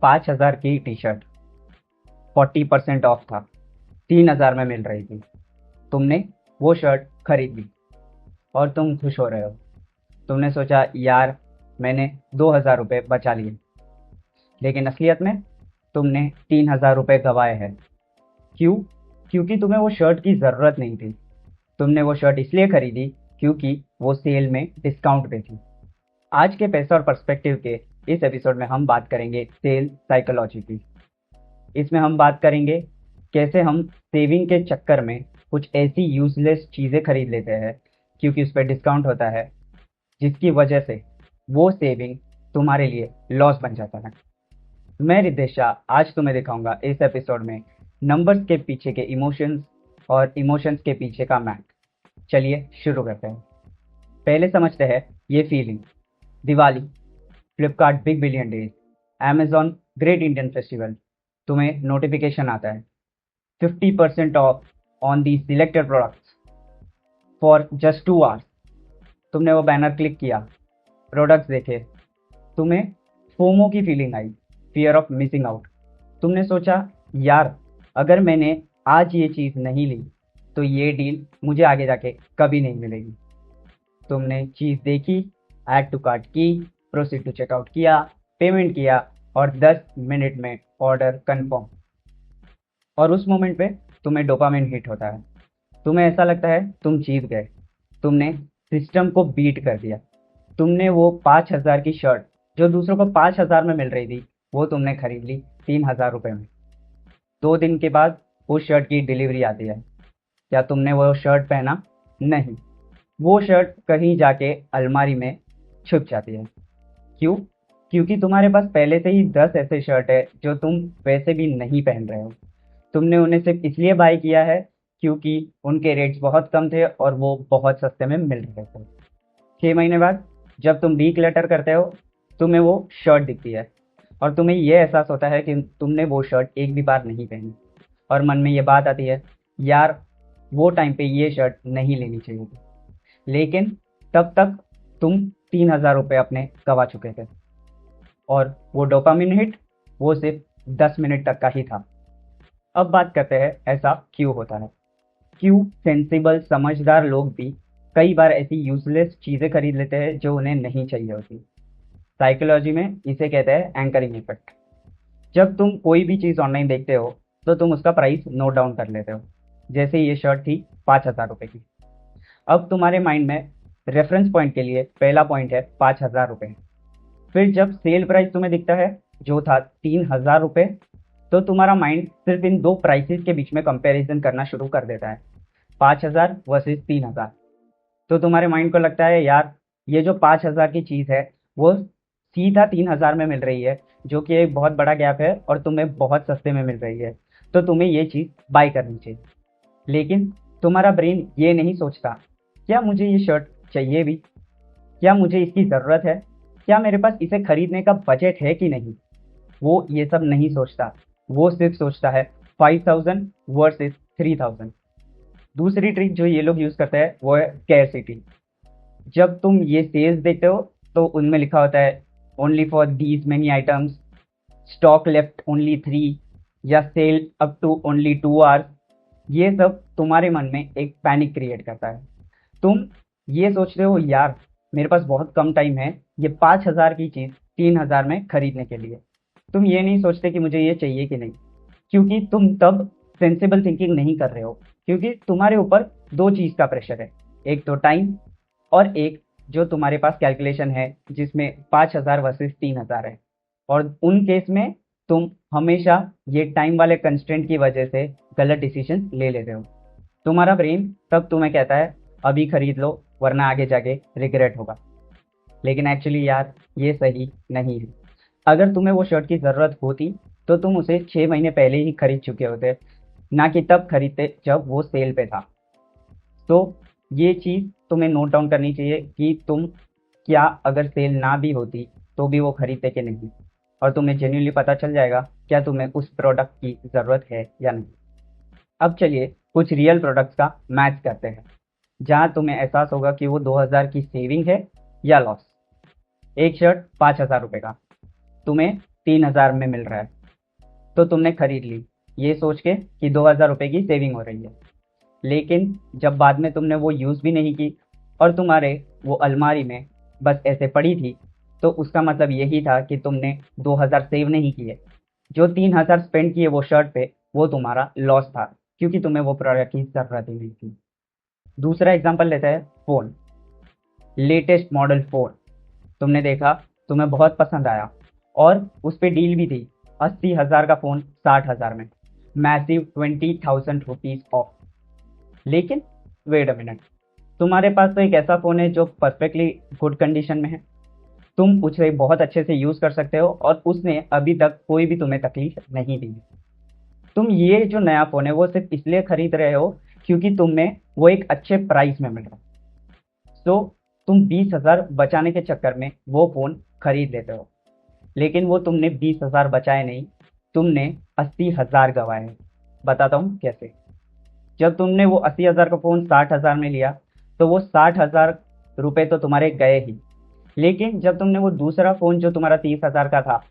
5,000 की T shirt 40% of था, 3,000 में मिल रही थी। तुमने वो शर्ट खरीद ली और तुम खुश हो रहे हो। तुमने सोचा यार मैंने 2,000 रुपये बचा लिए, लेकिन असलियत में तुमने 3,000 रुपये गंवाए हैं। क्यों? क्योंकि तुम्हें वो शर्ट की ज़रूरत नहीं थी। तुमने वो शर्ट इसलिए खरीदी क्योंकि वो सेल में डिस्काउंट पे थी। आज के पैसे और पर्सपेक्टिव के इस एपिसोड में हम बात करेंगे सेल साइकोलॉजी की। इसमें हम बात करेंगे कैसे हम सेविंग के चक्कर में कुछ ऐसी यूजलेस चीज़ें खरीद लेते हैं क्योंकि उस पर डिस्काउंट होता है, जिसकी वजह से वो सेविंग तुम्हारे लिए लॉस बन जाता है। मैं रितेश शाह आज तुम्हें दिखाऊंगा इस एपिसोड में नंबर्स के पीछे के इमोशंस और इमोशंस के पीछे का मैथ। चलिए शुरू करते हैं। पहले समझते हैं ये feeling. Diwali, Flipkart big billion days, Amazon great Indian festival. तुम्हें नोटिफिकेशन आता है 50% of on the selected products for just 2 hours. तुमने वो बैनर क्लिक किया, प्रोडक्ट्स देखे, तुम्हें फोमो की feeling I, fear of missing out. तुमने सोचा यार अगर मैंने आज ये चीज़ नहीं ली तो ये डील मुझे आगे जाके कभी नहीं मिलेगी। तुमने चीज़ देखी, ऐड टू कार्ट की, प्रोसीड टू चेकआउट किया, पेमेंट किया और 10 मिनट में ऑर्डर कंफर्म। और उस मोमेंट पे तुम्हें डोपामिन हिट होता है। तुम्हें ऐसा लगता है तुम जीत गए, तुमने सिस्टम को बीट कर दिया। तुमने वो 5,000 की शर्ट जो दूसरों को 5,000 में मिल रही थी वो तुमने खरीद ली 3,000 रुपये में। 2 दिन के बाद उस शर्ट की डिलीवरी आती है। क्या तुमने वो शर्ट पहना? नहीं, वो शर्ट कहीं जाके अलमारी में छुप जाती है। क्यों? क्योंकि तुम्हारे पास पहले से ही 10 ऐसे शर्ट है जो तुम वैसे भी नहीं पहन रहे हो। तुमने उन्हें सिर्फ इसलिए बाय किया है क्योंकि उनके रेट्स बहुत कम थे और वो बहुत सस्ते में मिल रहे थे। 6 महीने बाद जब तुम डीक्लटर करते हो, तुम्हें वो शर्ट दिखती है और तुम्हें ये एहसास होता है कि तुमने वो शर्ट एक भी बार नहीं पहनी। और मन में ये बात आती है यार वो टाइम पे ये शर्ट नहीं लेनी चाहिए थी। लेकिन तब तक तुम 3,000 रुपये अपने गवा चुके थे और वो डोपामिन हिट वो सिर्फ 10 मिनट तक का ही था। अब बात करते हैं ऐसा क्यों होता है। क्यों सेंसिबल समझदार लोग भी कई बार ऐसी यूजलेस चीज़ें खरीद लेते हैं जो उन्हें नहीं चाहिए होती। साइकोलॉजी में इसे कहते हैं एंकरिंग इफेक्ट। जब तुम कोई भी चीज़ ऑनलाइन देखते हो तो तुम उसका प्राइस नोट डाउन कर लेते हो। जैसे ये शर्ट थी 5,000 रुपये की। अब तुम्हारे माइंड में रेफरेंस पॉइंट के लिए पहला पॉइंट है 5,000 रुपये। फिर जब सेल प्राइस तुम्हें दिखता है जो था 3,000 रुपये, तो तुम्हारा माइंड सिर्फ इन दो प्राइसेस के बीच में कंपैरिजन करना शुरू कर देता है, 5,000 वर्सेस 3,000। तो तुम्हारे माइंड को लगता है यार ये जो 5,000 की चीज़ है वो सीधा 3,000 में मिल रही है, जो कि एक बहुत बड़ा गैप है और तुम्हें बहुत सस्ते में मिल रही है, तो तुम्हें ये चीज़ बाय करनी चाहिए। लेकिन तुम्हारा ब्रेन ये नहीं सोचता क्या मुझे ये शर्ट चाहिए भी, क्या मुझे इसकी ज़रूरत है, क्या मेरे पास इसे खरीदने का बजट है कि नहीं। वो ये सब नहीं सोचता, वो सिर्फ सोचता है 5,000 वर्सेस 3,000। दूसरी ट्रिक जो ये लोग यूज़ करते हैं वो है स्कैरसिटी। जब तुम ये सेल्स देखते हो तो उनमें लिखा होता है only for these many items, stock left only 3, या sale up to only 2 hours. ये सब तुम्हारे मन में एक पैनिक क्रिएट करता है। तुम ये सोचते हो यार मेरे पास बहुत कम टाइम है ये 5,000 की चीज़ 3,000 में खरीदने के लिए। तुम ये नहीं सोचते कि मुझे ये चाहिए कि नहीं, क्योंकि तुम तब सेंसिबल थिंकिंग नहीं कर रहे हो। क्योंकि तुम्हारे ऊपर दो चीज़ का प्रेशर है, एक तो टाइम और एक जो तुम्हारे पास कैलकुलेशन है जिसमें 5,000 वर्सेस 3,000 है। और उन केस में तुम हमेशा ये टाइम वाले कंस्ट्रेंट की वजह से गलत डिसीजन ले लेते हो। तुम्हारा ब्रेन तब तुम्हें कहता है अभी खरीद लो वरना आगे जाके रिग्रेट होगा। लेकिन एक्चुअली यार ये सही नहीं है। अगर तुम्हें वो शर्ट की ज़रूरत होती तो तुम उसे 6 महीने पहले ही खरीद चुके होते, ना कि तब खरीदते जब वो सेल पे था। तो ये चीज़ तुम्हें नोट डाउन करनी चाहिए कि तुम क्या अगर सेल ना भी होती तो भी वो खरीदते कि नहीं, और तुम्हें जेन्युइनली पता चल जाएगा क्या तुम्हें उस प्रोडक्ट की ज़रूरत है या नहीं। अब चलिए कुछ रियल प्रोडक्ट्स का मैच करते हैं जहाँ तुम्हें एहसास होगा कि वो 2,000 की सेविंग है या लॉस। एक शर्ट 5,000 रुपये का तुम्हें 3000 में मिल रहा है, तो तुमने खरीद ली ये सोच के कि 2000 रुपये की सेविंग हो रही है। लेकिन जब बाद में तुमने वो यूज़ भी नहीं की और तुम्हारे वो अलमारी में बस ऐसे पड़ी थी, तो उसका मतलब यही था कि तुमने 2000 सेव नहीं किए। जो 3000 स्पेंड किए वो शर्ट पे, वो तुम्हारा लॉस था, क्योंकि तुम्हें वो प्रोडक्ट की ज़रूरत ही नहीं थी। दूसरा एग्जांपल लेते हैं फ़ोन। लेटेस्ट मॉडल फ़ोन तुमने देखा, तुम्हें बहुत पसंद आया और उस पे डील भी थी, 80,000 का फ़ोन 60,000 में, मैसिव 20,000 रुपीज़ ऑफ। लेकिन वेट अ मिनट, तुम्हारे पास तो एक ऐसा फ़ोन है जो परफेक्टली गुड कंडीशन में है, तुम उसे बहुत अच्छे से यूज़ कर सकते हो और उसने अभी तक कोई भी तुम्हें तकलीफ नहीं दी। तुम ये जो नया फ़ोन है वो सिर्फ इसलिए खरीद रहे हो क्योंकि तुम्हें वो एक अच्छे प्राइस में मिल रहा है। सो तुम 20,000 बचाने के चक्कर में वो फ़ोन खरीद लेते हो, लेकिन वो तुमने 20,000 बचाए नहीं, तुमने 80,000 गंवाए हैं। बताता हूँ कैसे। जब तुमने वो 80,000 का फ़ोन 60,000 में लिया, तो वो 60,000 रुपये तो तुम्हारे गए ही। लेकिन जब तुमने वो दूसरा फ़ोन जो तुम्हारा 30,000 का था,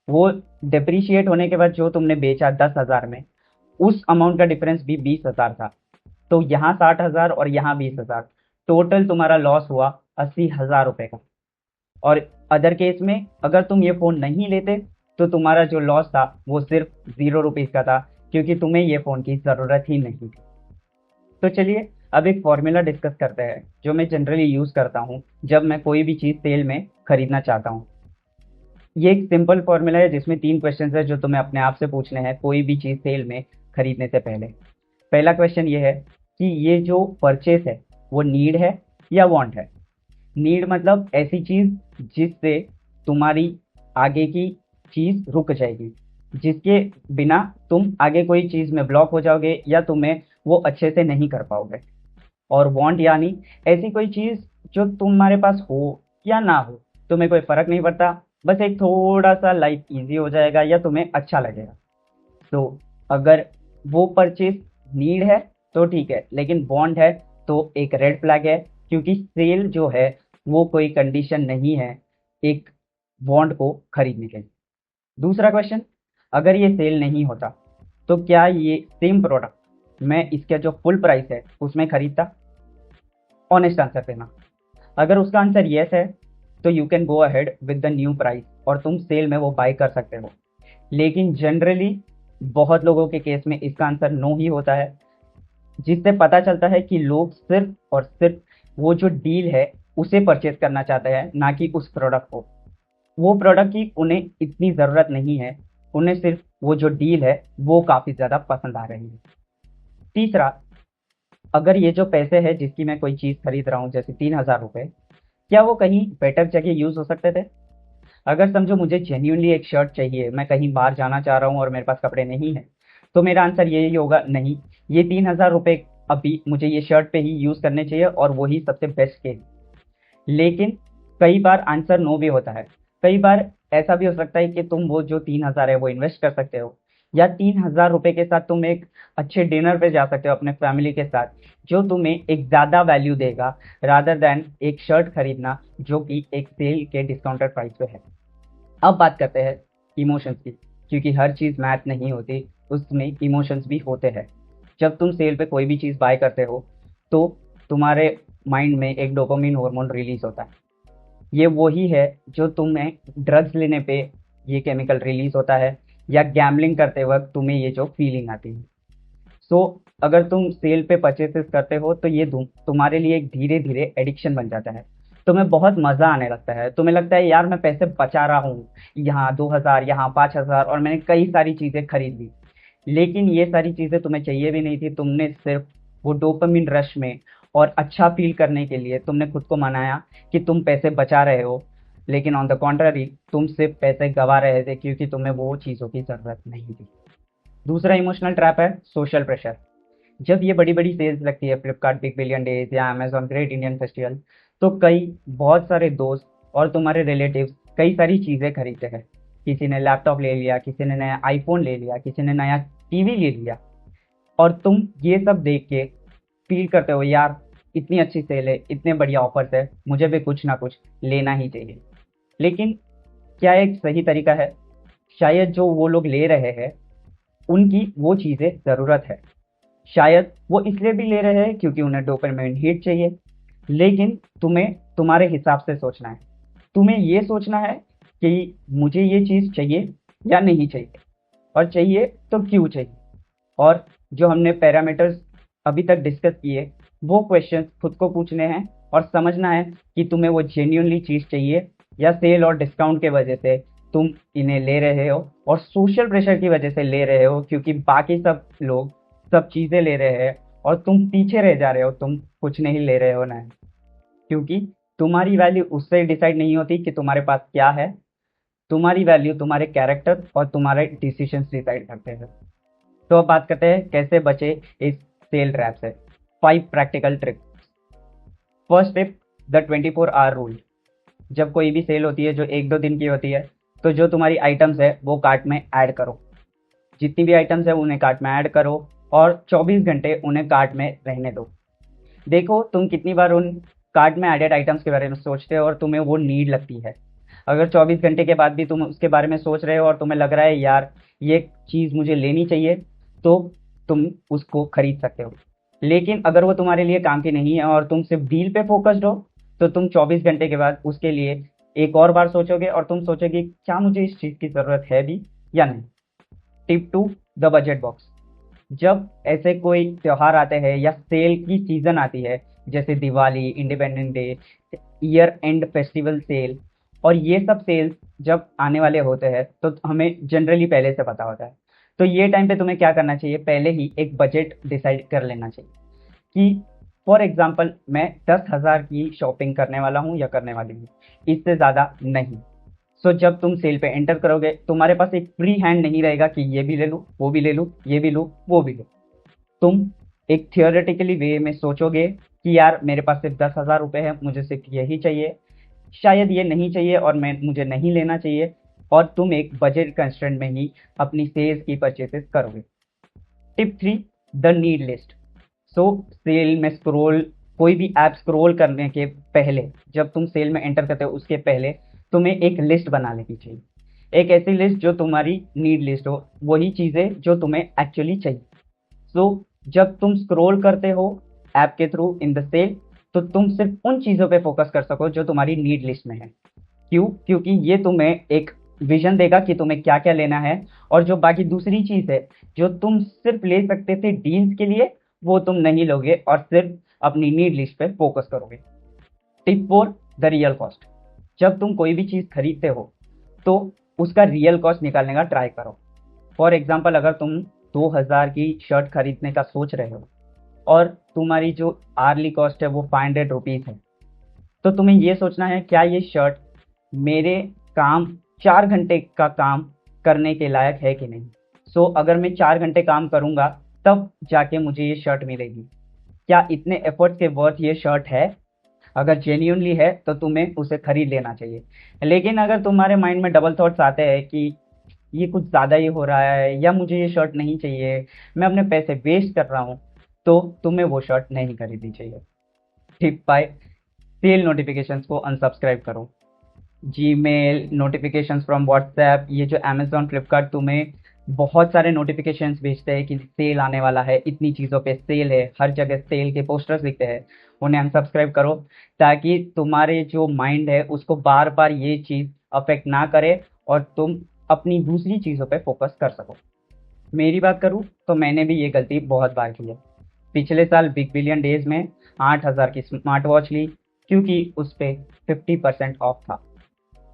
वो डिप्रिशिएट होने के बाद जो तुमने बेचा 10,000 में, उस अमाउंट का डिफरेंस भी 20,000 था। तो यहाँ 60,000 और यहाँ 20,000, टोटल तुम्हारा लॉस हुआ 80,000 रुपये का। और अदर केस में अगर तुम ये फ़ोन नहीं लेते, तो तुम्हारा जो लॉस था वो सिर्फ 0 रुपीज़ का था, क्योंकि तुम्हें ये फ़ोन की ज़रूरत ही नहीं थी। तो चलिए अब एक फॉर्मूला डिस्कस करते हैं जो मैं जनरली यूज़ करता हूँ जब मैं कोई भी चीज़ सेल में खरीदना चाहता हूँ। ये एक सिंपल फॉर्मूला है जिसमें 3 क्वेश्चंस है जो तुम्हें अपने आप से पूछने हैं कोई भी चीज़ सेल में खरीदने से पहले। पहला क्वेश्चन ये है कि ये जो परचेस है वो नीड है या वांट है। नीड मतलब ऐसी चीज़ जिससे तुम्हारी आगे की चीज़ रुक जाएगी, जिसके बिना तुम आगे कोई चीज़ में ब्लॉक हो जाओगे या तुम्हें वो अच्छे से नहीं कर पाओगे। और वांट यानी ऐसी कोई चीज़ जो तुम्हारे पास हो या ना हो, तुम्हें कोई फ़र्क नहीं पड़ता, बस एक थोड़ा सा लाइफ ईजी हो जाएगा या तुम्हें अच्छा लगेगा। तो अगर वो परचेज नीड है तो ठीक है, लेकिन वांट है तो एक रेड फ्लैग है, क्योंकि सेल जो है वो कोई कंडीशन नहीं है एक वांट को खरीदने के लिए। दूसरा क्वेश्चन, अगर ये सेल नहीं होता तो क्या ये सेम प्रोडक्ट मैं इसका जो फुल प्राइस है उसमें खरीदता। ऑनेस्ट आंसर देना। अगर उसका आंसर येस है तो you can go ahead with the new price और तुम सेल में वो बाय कर सकते हो। लेकिन जनरली बहुत लोगों के केस में इसका आंसर नो ही होता है, जिससे पता चलता है कि लोग सिर्फ और सिर्फ वो जो डील है उसे परचेज करना चाहते हैं, ना कि उस प्रोडक्ट को। वो प्रोडक्ट की उन्हें इतनी ज़रूरत नहीं है, उन्हें सिर्फ वो जो डील है वो काफ़ी ज़्यादा पसंद आ रही है। तीसरा, अगर ये जो पैसे है जिसकी मैं कोई चीज़ खरीद रहा हूँ जैसे 3000 रुपये, क्या वो कहीं बेटर जगह यूज़ हो सकते थे। अगर समझो मुझे जेन्यूनली एक शर्ट चाहिए, मैं कहीं बाहर जाना चाह रहा हूँ और मेरे पास कपड़े नहीं है, तो मेरा आंसर यही होगा नहीं, ये 3000 रुपये अभी मुझे ये शर्ट पे ही यूज़ करने चाहिए और वही सबसे बेस्ट केस। लेकिन कई बार आंसर नो भी होता है। कई बार ऐसा भी हो सकता है कि तुम वो जो 3000 है वो इन्वेस्ट कर सकते हो, या 3000 रुपये के साथ तुम एक अच्छे डिनर पे जा सकते हो अपने फैमिली के साथ, जो तुम्हें एक ज़्यादा वैल्यू देगा रादर देन एक शर्ट खरीदना जो कि एक सेल के डिस्काउंटेड प्राइस पे है। अब बात करते हैं इमोशंस की, क्योंकि हर चीज़ मैथ नहीं होती, उसमें इमोशंस भी होते हैं। जब तुम सेल पे कोई भी चीज़ बाय करते हो तो तुम्हारे माइंड में एक डोपामिन हार्मोन रिलीज होता है। ये वही है जो तुम्हें ड्रग्स लेने पे ये केमिकल रिलीज होता है, या गैम्बलिंग करते वक्त तुम्हें ये जो फीलिंग आती है। सो अगर तुम सेल पे परचेसेस करते हो तो ये तुम्हारे लिए एक धीरे धीरे एडिक्शन बन जाता है। तुम्हें बहुत मज़ा आने लगता है, तुम्हें लगता है यार मैं पैसे बचा रहा हूँ, यहाँ 2000, यहाँ 5000, और मैंने कई सारी चीज़ें खरीद ली। लेकिन ये सारी चीज़ें तुम्हें चाहिए भी नहीं थी, तुमने सिर्फ वो डोपामिन रश में और अच्छा फील करने के लिए तुमने खुद को मनाया कि तुम पैसे बचा रहे हो, लेकिन ऑन द कॉन्ट्ररी तुम सिर्फ पैसे गवा रहे थे क्योंकि तुम्हें वो चीज़ों की ज़रूरत नहीं थी। दूसरा इमोशनल ट्रैप है सोशल प्रेशर। जब ये बड़ी बड़ी सेल्स लगती है, फ्लिपकार्ट बिग बिलियन डेज या अमेजॉन ग्रेट इंडियन फेस्टिवल, तो कई बहुत सारे दोस्त और तुम्हारे रिलेटिव्स कई सारी चीज़ें खरीदते हैं। किसी ने लैपटॉप ले लिया, किसी ने नया आईफोन ले लिया, किसी ने नया टीवी ले लिया, और तुम ये सब देख के फील करते हो यार इतनी अच्छी सेल है, इतने बढ़िया ऑफर्स है, मुझे भी कुछ ना कुछ लेना ही चाहिए। लेकिन क्या एक सही तरीका है? शायद जो वो लोग ले रहे हैं उनकी वो चीज़ें ज़रूरत है, शायद वो इसलिए भी ले रहे हैं क्योंकि उन्हें डोपामिन हिट चाहिए। लेकिन तुम्हें तुम्हारे हिसाब से सोचना है। तुम्हें ये सोचना है कि मुझे ये चीज़ चाहिए या नहीं चाहिए, और चाहिए तो क्यों चाहिए। और जो हमने पैरामीटर्स अभी तक डिस्कस किए, वो क्वेश्चन खुद को पूछने हैं और समझना है कि तुम्हें वो जेन्युइनली चीज़ चाहिए या सेल और डिस्काउंट के वजह से तुम इन्हें ले रहे हो और सोशल प्रेशर की वजह से ले रहे हो, क्योंकि बाकी सब लोग सब चीज़ें ले रहे हैं और तुम पीछे रह जा रहे हो, तुम कुछ नहीं ले रहे हो ना। क्योंकि तुम्हारी वैल्यू उससे डिसाइड नहीं होती कि तुम्हारे पास क्या है, तुम्हारी वैल्यू तुम्हारे कैरेक्टर और तुम्हारे डिसीजंस डिसाइड करते हैं। तो अब बात करते हैं कैसे बचे इस सेल ट्रैप से। 5 practical tricks. First tip, the 24 hour rule. जब कोई भी सेल होती है जो 1-2 दिन की होती है, तो जो तुम्हारी आइटम्स है वो कार्ट में ऐड करो। जितनी भी आइटम्स है उन्हें कार्ट में ऐड करो और 24 घंटे उन्हें कार्ट में रहने दो। देखो तुम कितनी बार उन कार्ट में एडेड आइटम्स के बारे में सोचते हो और तुम्हें वो नीड लगती है। अगर 24 घंटे के बाद भी तुम उसके बारे में सोच रहे हो और तुम्हें लग रहा है यार ये चीज़ मुझे लेनी चाहिए, तो तुम उसको खरीद सकते हो। लेकिन अगर वो तुम्हारे लिए काम की नहीं है और तुम सिर्फ डील पे फोकस्ड हो, तो तुम 24 घंटे के बाद उसके लिए एक और बार सोचोगे और तुम सोचोगे क्या मुझे इस चीज़ की ज़रूरत है भी या नहीं। Tip 2, the budget box. जब ऐसे कोई त्योहार आते हैं या सेल की सीजन आती है, जैसे Diwali, Independence Day, year end festival sale, और ये सब सेल्स जब आने वाले होते हैं तो हमें जनरली पहले से पता होता है। तो ये टाइम पे तुम्हें क्या करना चाहिए, पहले ही एक बजट डिसाइड कर लेना चाहिए कि फॉर एग्जांपल मैं 10,000 की शॉपिंग करने वाला हूँ या करने वाली हूँ, इससे ज़्यादा नहीं। सो जब तुम सेल पे एंटर करोगे, तुम्हारे पास एक फ्री हैंड नहीं रहेगा कि ये भी ले लूँ, वो भी ले लूँ, ये भी लूँ, वो भी लूँ। तुम एक थियोरेटिकली वे में सोचोगे कि यार मेरे पास सिर्फ 10,000 रुपये है, मुझे सिर्फ यही चाहिए, शायद ये नहीं चाहिए और मुझे नहीं लेना चाहिए, और तुम एक बजट कंस्ट्रेंट में ही अपनी सेल्स की परचेसेस करोगे। Tip 3, the need list. So sale में स्क्रॉल, कोई भी ऐप स्क्रॉल करने के पहले, जब तुम सेल में एंटर करते हो उसके पहले तुम्हें एक लिस्ट बना लेनी चाहिए। एक ऐसी लिस्ट जो तुम्हारी नीड लिस्ट हो, वही चीज़ें जो तुम्हें एक्चुअली चाहिए। सो जब तुम स्क्रॉल करते हो ऐप के थ्रू इन द सेल, तो तुम सिर्फ उन चीज़ों पे फोकस कर सको जो तुम्हारी नीड लिस्ट में है। क्यों? क्योंकि ये तुम्हें एक विजन देगा कि तुम्हें क्या क्या लेना है, और जो बाकी दूसरी चीज़ है जो तुम सिर्फ ले सकते थे डील्स के लिए, वो तुम नहीं लोगे और सिर्फ अपनी नीड लिस्ट पे फोकस करोगे। Tip 4, the real cost. जब तुम कोई भी चीज़ खरीदते हो तो उसका रियल कॉस्ट निकालने का ट्राई करो। फॉर एग्जाम्पल, अगर तुम 2,000 की शर्ट खरीदने का सोच रहे हो और तुम्हारी जो आर्ली कॉस्ट है वो 500 रुपीज़ है, तो तुम्हें ये सोचना है क्या ये शर्ट मेरे काम 4 घंटे का काम करने के लायक है कि नहीं। सो अगर मैं 4 घंटे काम करूँगा तब जाके मुझे ये शर्ट मिलेगी, क्या इतने एफर्ट्स के वर्थ ये शर्ट है? अगर जेन्यूनली है तो तुम्हें उसे खरीद लेना चाहिए। लेकिन अगर तुम्हारे माइंड में डबल थॉट्स आते हैं कि ये कुछ ज़्यादा ही हो रहा है या मुझे ये शर्ट नहीं चाहिए, मैं अपने पैसे वेस्ट कर रहा हूँ, तो तुम्हें वो शर्ट नहीं खरीदनी चाहिए। टिप 5, सेल नोटिफिकेशंस को अनसब्सक्राइब करो। जीमेल, नोटिफिकेशंस फ्रॉम व्हाट्सएप, ये जो अमेजोन, फ्लिपकार्ट तुम्हें बहुत सारे नोटिफिकेशंस भेजते हैं कि सेल आने वाला है, इतनी चीज़ों पे सेल है, हर जगह सेल के पोस्टर्स दिखते हैं, उन्हें अनसब्सक्राइब करो, ताकि तुम्हारे जो माइंड है उसको बार बार ये चीज़ अफेक्ट ना करे और तुम अपनी दूसरी चीज़ों पे फोकस कर सको। मेरी बात करूँ तो मैंने भी ये गलती बहुत बार की है। पिछले साल बिग बिलियन डेज में 8,000 की स्मार्ट वॉच ली, क्योंकि उस पे 50% ऑफ था,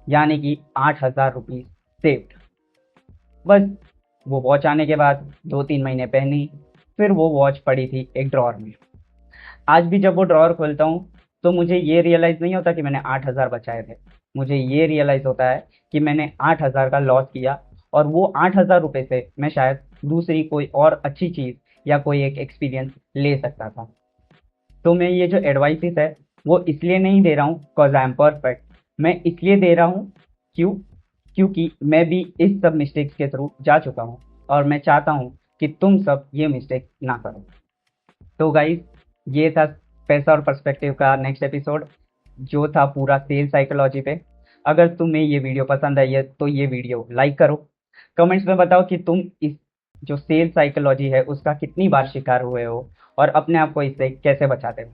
यानी कि 8,000 रुपीज़ सेव्ड। बस वो वॉच आने के बाद 2-3 महीने पहनी, फिर वो वॉच पड़ी थी एक ड्रॉअर में। आज भी जब वो ड्रॉअर खोलता हूँ तो मुझे ये रियलाइज़ नहीं होता कि मैंने 8,000 बचाए थे, मुझे ये रियलाइज़ होता है कि मैंने 8,000 का लॉस किया, और वो 8,000 रुपये से मैं शायद दूसरी कोई और अच्छी चीज़ या कोई एक एक्सपीरियंस ले सकता था। तो मैं ये जो एडवाइसेस है वो इसलिए नहीं दे रहा हूँ कॉज आई एम परफेक्ट, मैं इसलिए दे रहा हूँ क्यों, क्योंकि मैं भी इस सब मिस्टेक्स के थ्रू जा चुका हूँ और मैं चाहता हूँ कि तुम सब ये मिस्टेक ना करो। तो गाइस, ये था पैसा और पर्सपेक्टिव का नेक्स्ट एपिसोड, जो था पूरा सेल साइकोलॉजी पे। अगर तुम्हें ये वीडियो पसंद आई है तो ये वीडियो लाइक करो, कमेंट्स में बताओ कि तुम इस जो सेल साइकोलॉजी है उसका कितनी बार शिकार हुए हो और अपने आप को इससे कैसे बचाते हो।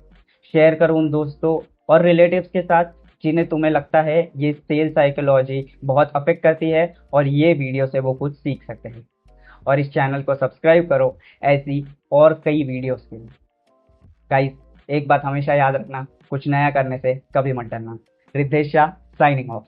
शेयर करो उन दोस्तों और रिलेटिव्स के साथ जिन्हें तुम्हें लगता है ये सेल साइकोलॉजी बहुत अफेक्ट करती है और ये वीडियो से वो कुछ सीख सकते हैं। और इस चैनल को सब्सक्राइब करो ऐसी और कई वीडियोस के लिए। गाइस, एक बात हमेशा याद रखना, कुछ नया करने से कभी मत डरना। Riddhesh Shah signing off.